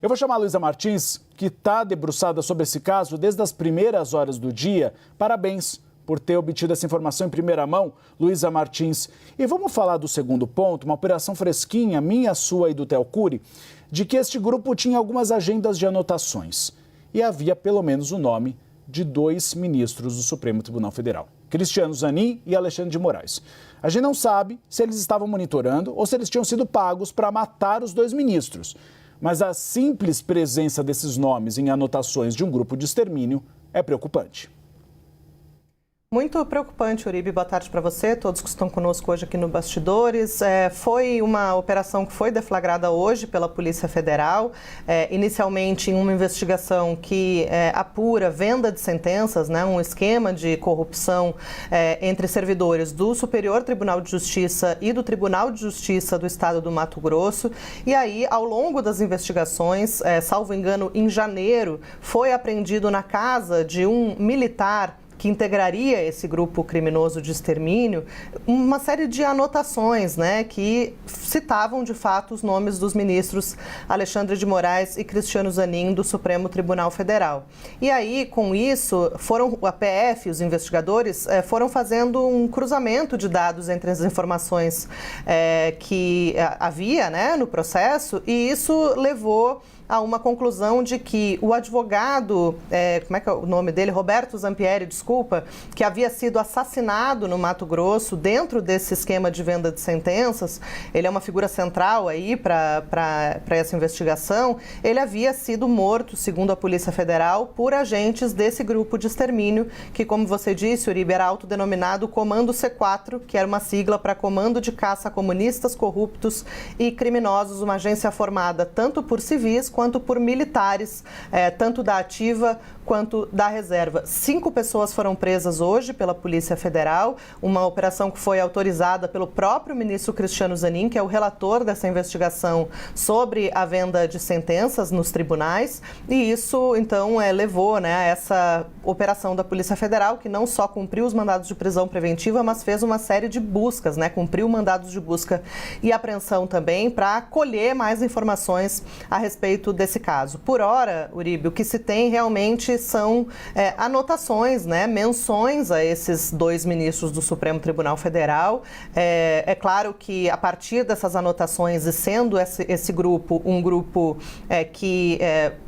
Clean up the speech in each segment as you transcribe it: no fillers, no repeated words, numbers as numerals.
Eu vou chamar a Luísa Martins, que está debruçada sobre esse caso desde as primeiras horas do dia. Parabéns por ter obtido essa informação em primeira mão, Luísa Martins. E vamos falar do segundo ponto, uma operação fresquinha, minha, sua e do Theo Cury, de que este grupo tinha algumas agendas de anotações. E havia pelo menos o nome de 2 ministros do Supremo Tribunal Federal, Cristiano Zanin e Alexandre de Moraes. A gente não sabe se eles estavam monitorando ou se eles tinham sido pagos para matar os 2 ministros. Mas a simples presença desses nomes em anotações de um grupo de extermínio é preocupante. Muito preocupante, Uribe. Boa tarde para você, todos que estão conosco hoje aqui no Bastidores. Foi uma operação que foi deflagrada hoje pela Polícia Federal, inicialmente em uma investigação que apura venda de sentenças, né, um esquema de corrupção entre servidores do Superior Tribunal de Justiça e do Tribunal de Justiça do Estado do Mato Grosso. E aí, ao longo das investigações, salvo engano, em janeiro, foi apreendido na casa de um militar que integraria esse grupo criminoso de extermínio, uma série de anotações, né, que citavam de fato os nomes dos ministros Alexandre de Moraes e Cristiano Zanin do Supremo Tribunal Federal. E aí, com isso, a PF, os investigadores, foram fazendo um cruzamento de dados entre as informações que havia, né, no processo, e isso levou a uma conclusão de que o advogado, como é que é o nome dele? Roberto Zampieri, desculpa, que havia sido assassinado no Mato Grosso dentro desse esquema de venda de sentenças, ele é uma figura central aí para essa investigação, ele havia sido morto, segundo a Polícia Federal, por agentes desse grupo de extermínio, que, como você disse, Uribe, era autodenominado Comando C4, que era uma sigla para Comando de Caça a Comunistas, Corruptos e Criminosos, uma agência formada tanto por civis quanto por militares, tanto da ativa quanto da reserva. 5 pessoas foram presas hoje pela Polícia Federal, uma operação que foi autorizada pelo próprio ministro Cristiano Zanin, que é o relator dessa investigação sobre a venda de sentenças nos tribunais, e isso, então, levou, né, a essa operação da Polícia Federal, que não só cumpriu os mandados de prisão preventiva, mas fez uma série de buscas, né, cumpriu mandados de busca e apreensão também, para colher mais informações a respeito desse caso. Por hora, Uribe, o que se tem realmente são anotações, né, menções a esses 2 ministros do Supremo Tribunal Federal. É claro que a partir dessas anotações, e sendo esse grupo um grupo que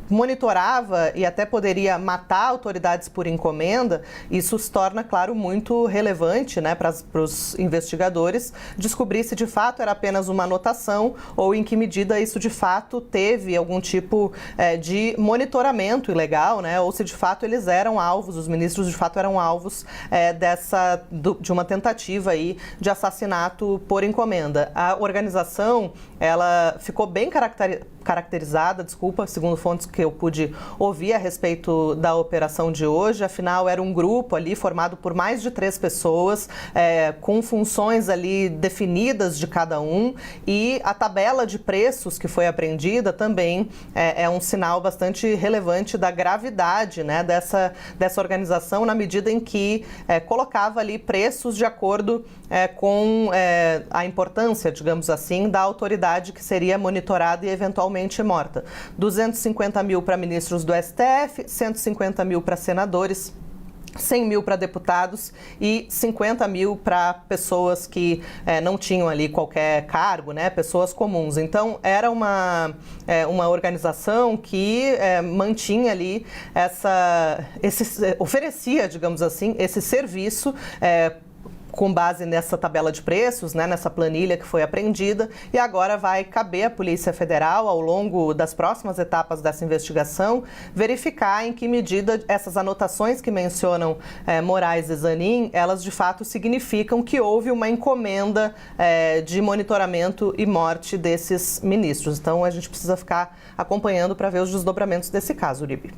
monitorava e até poderia matar autoridades por encomenda, isso se torna, claro, muito relevante, né, para os investigadores descobrir se de fato era apenas uma anotação ou em que medida isso de fato teve algum tipo de monitoramento ilegal, né, ou se de fato eles eram alvos, os ministros de fato eram alvos de uma tentativa aí de assassinato por encomenda. A organização, ela ficou bem caracterizada, segundo fontes que eu pude ouvir a respeito da operação de hoje. Afinal, era um grupo ali formado por mais de 3 pessoas, com funções ali definidas de cada um, e a tabela de preços que foi apreendida também é um sinal bastante relevante da gravidade, né, dessa organização, na medida em que colocava ali preços de acordo com a importância, digamos assim, da autoridade que seria monitorada e eventualmente morta. 250 mil para ministros do STF, 150 mil para senadores, 100 mil para deputados e 50 mil para pessoas que não tinham ali qualquer cargo, né, pessoas comuns. Então, era uma organização que mantinha ali oferecia, digamos assim, esse serviço com base nessa tabela de preços, né, nessa planilha que foi apreendida, e agora vai caber à Polícia Federal, ao longo das próximas etapas dessa investigação, verificar em que medida essas anotações que mencionam Moraes e Zanin, elas de fato significam que houve uma encomenda de monitoramento e morte desses ministros. Então, a gente precisa ficar acompanhando para ver os desdobramentos desse caso, Uribe.